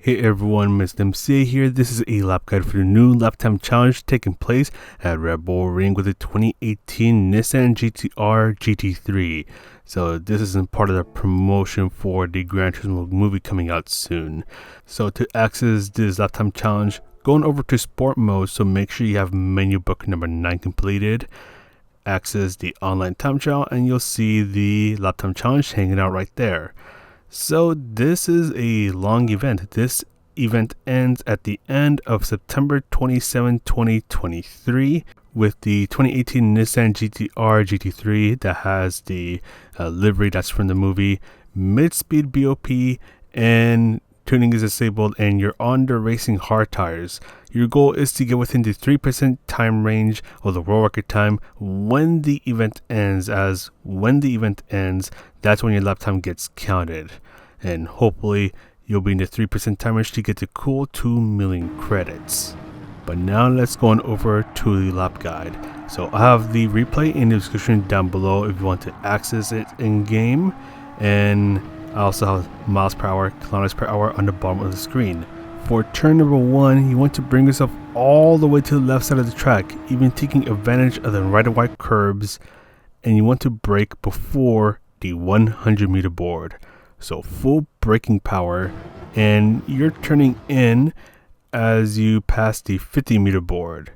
Hey everyone, Mr. MC here. This is a lap guide for the new lap time challenge taking place at Red Bull Ring with the 2018 Nissan GT-R GT3. So this isn't part of the promotion for the Gran Turismo movie coming out soon. So to access this lap time challenge, go on over to sport mode, so make sure you have menu book number 9 completed. Access the online time trial and you'll see the lap time challenge hanging out right there. So this is a long event. This event ends at the end of September 27, 2023 with the 2018 Nissan GT-R GT3 that has the livery that's from the movie, mid-speed BOP, and tuning is disabled, and you're on the racing hard tires. Your goal is to get within the 3% time range of the world record time when the event ends, as when the event ends, that's when your lap time gets counted. And hopefully you'll be in the 3% time range to get the cool 2 million credits. But now let's go on over to the lap guide. So I have the replay in the description down below if you want to access it in game, and I also have miles per hour, kilometers per hour on the bottom of the screen. For turn number 1, you want to bring yourself all the way to the left side of the track, even taking advantage of the right and white curbs, and you want to brake before the 100 meter board. So full braking power, and you're turning in as you pass the 50 meter board.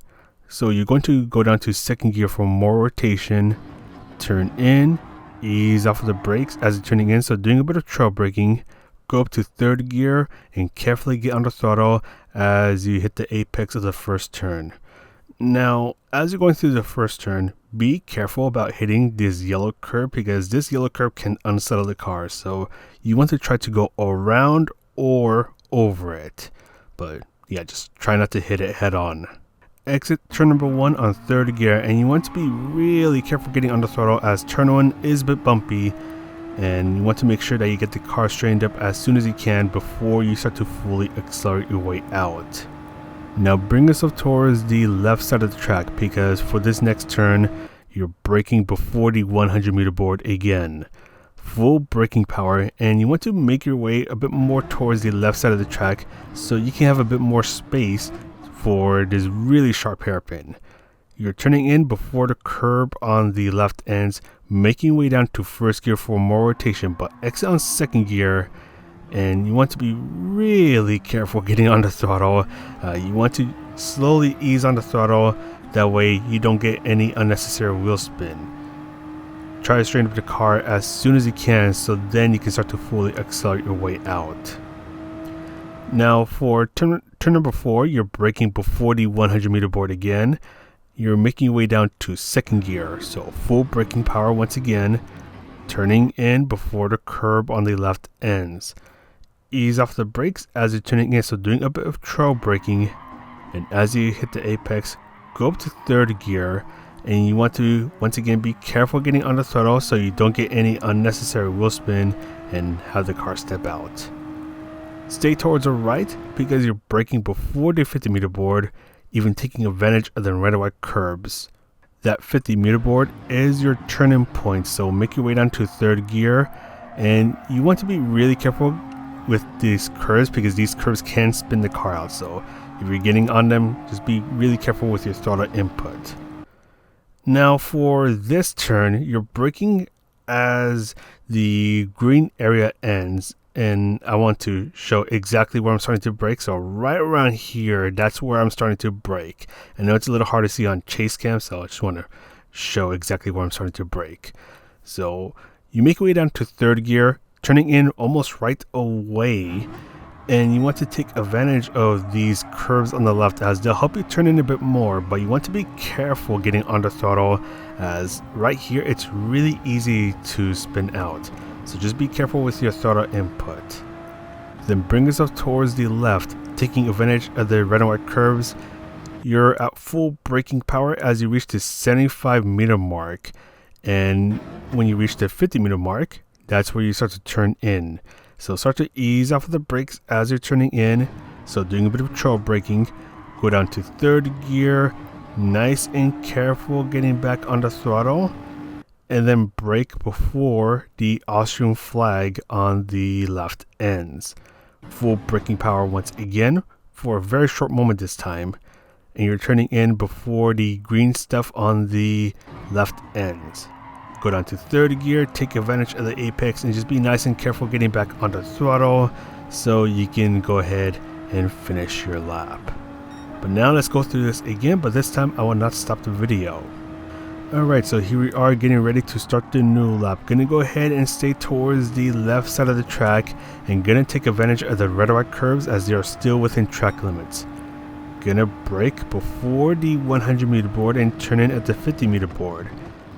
So you're going to go down to second gear for more rotation, turn in, ease off of the brakes as you're turning in, so doing a bit of trail braking. Go up to third gear and carefully get on the throttle as you hit the apex of the first turn. Now, as you're going through the first turn, be careful about hitting this yellow curb, because this yellow curb can unsettle the car. So you want to try to go around or over it. But yeah, just try not to hit it head on. Exit turn number 1 on third gear, and you want to be really careful getting on the throttle as turn 1 is a bit bumpy, and you want to make sure that you get the car straightened up as soon as you can before you start to fully accelerate your way out. Now bring yourself towards the left side of the track, because for this next turn you're braking before the 100 meter board again. Full braking power, and you want to make your way a bit more towards the left side of the track so you can have a bit more space for this really sharp hairpin. You're turning in before the curb on the left ends, making your way down to first gear for more rotation, but exit on second gear, and you want to be really careful getting on the throttle. You want to slowly ease on the throttle, that way you don't get any unnecessary wheel spin. Try to straighten up the car as soon as you can, so then you can start to fully accelerate your way out. Now for turn number 4, you're braking before the 100 meter board again. You're making your way down to second gear, so full braking power once again, turning in before the curb on the left ends. Ease off the brakes as you're turning in, so doing a bit of trail braking, and as you hit the apex, go up to third gear, and you want to once again be careful getting on the throttle so you don't get any unnecessary wheel spin and have the car step out. Stay towards the right because you're braking before the 50 meter board, even taking advantage of the red and white curbs. That 50 meter board is your turn-in point, so make your way down to third gear, and you want to be really careful with these curves because these curves can spin the car out. So if you're getting on them, just be really careful with your throttle input. Now for this turn, you're braking as the green area ends, and I want to show exactly where I'm starting to brake. So right around here, that's where I'm starting to brake. I know it's a little hard to see on chase cam, so I just want to show exactly where I'm starting to brake. So you make your way down to third gear, turning in almost right away, and you want to take advantage of these curves on the left as they'll help you turn in a bit more, but you want to be careful getting on the throttle as right here it's really easy to spin out. So just be careful with your throttle input. Then bring yourself towards the left, taking advantage of the red and white curves. You're at full braking power as you reach the 75 meter mark, and when you reach the 50 meter mark, that's where you start to turn in. So start to ease off of the brakes as you're turning in, so doing a bit of trail braking. Go down to third gear, nice and careful getting back on the throttle, and then brake before the Austrian flag on the left ends. full braking power once again for a very short moment this time, and you're turning in before the green stuff on the left ends. Go down to third gear, take advantage of the apex, and just be nice and careful getting back on the throttle so you can go ahead and finish your lap. But now let's go through this again, but this time I will not stop the video. Alright, so here we are getting ready to start the new lap. Gonna go ahead and stay towards the left side of the track and gonna take advantage of the red or white curves as they are still within track limits. Gonna brake before the 100 meter board and turn in at the 50 meter board.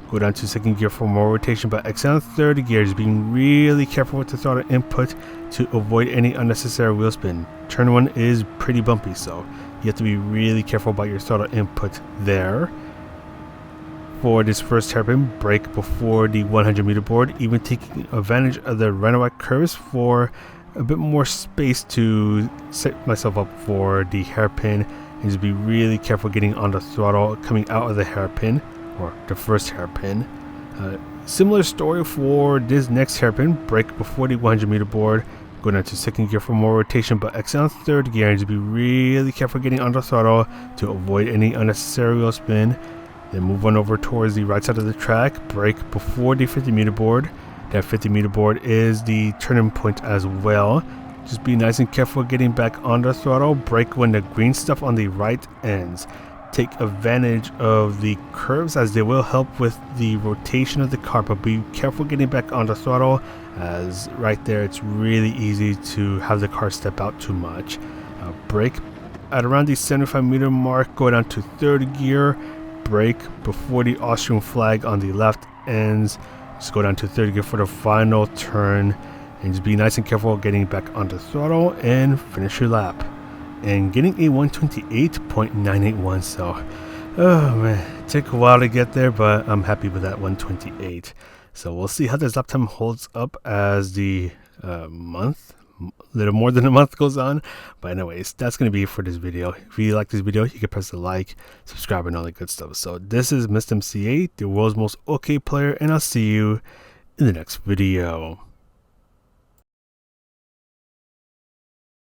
Go down to second gear for more rotation, but exit on third gear, just being really careful with the throttle input to avoid any unnecessary wheel spin. Turn 1 is pretty bumpy, so you have to be really careful about your throttle input there. For this first hairpin, brake before the 100 meter board, even taking advantage of the red and white curves for a bit more space to set myself up for the hairpin, and just be really careful getting on the throttle coming out of the hairpin, or the first hairpin. Similar story for this next hairpin, brake before the 100 meter board, go down to second gear for more rotation, but exit on third gear and just be really careful getting on the throttle to avoid any unnecessary wheel spin. Then move on over towards the right side of the track, brake before the 50 meter board. That 50 meter board is the turning point as well. Just be nice and careful getting back on the throttle, brake when the green stuff on the right ends. Take advantage of the curves as they will help with the rotation of the car, but be careful getting back on the throttle as right there it's really easy to have the car step out too much. Brake at around the 75 meter mark, go down to third gear, brake before the Austrian flag on the left ends. Just go down to third gear for the final turn and just be nice and careful getting back on the throttle and finish your lap. And getting a 128.981, so oh man, it took a while to get there, but I'm happy with that 128. So we'll see how this lap time holds up as the little more than a month goes on. But anyways, that's going to be it for this video. If you like this video, you can press the like, subscribe, and all that good stuff. So this is Mr. MCA, the world's most okay player, and I'll see you in the next video.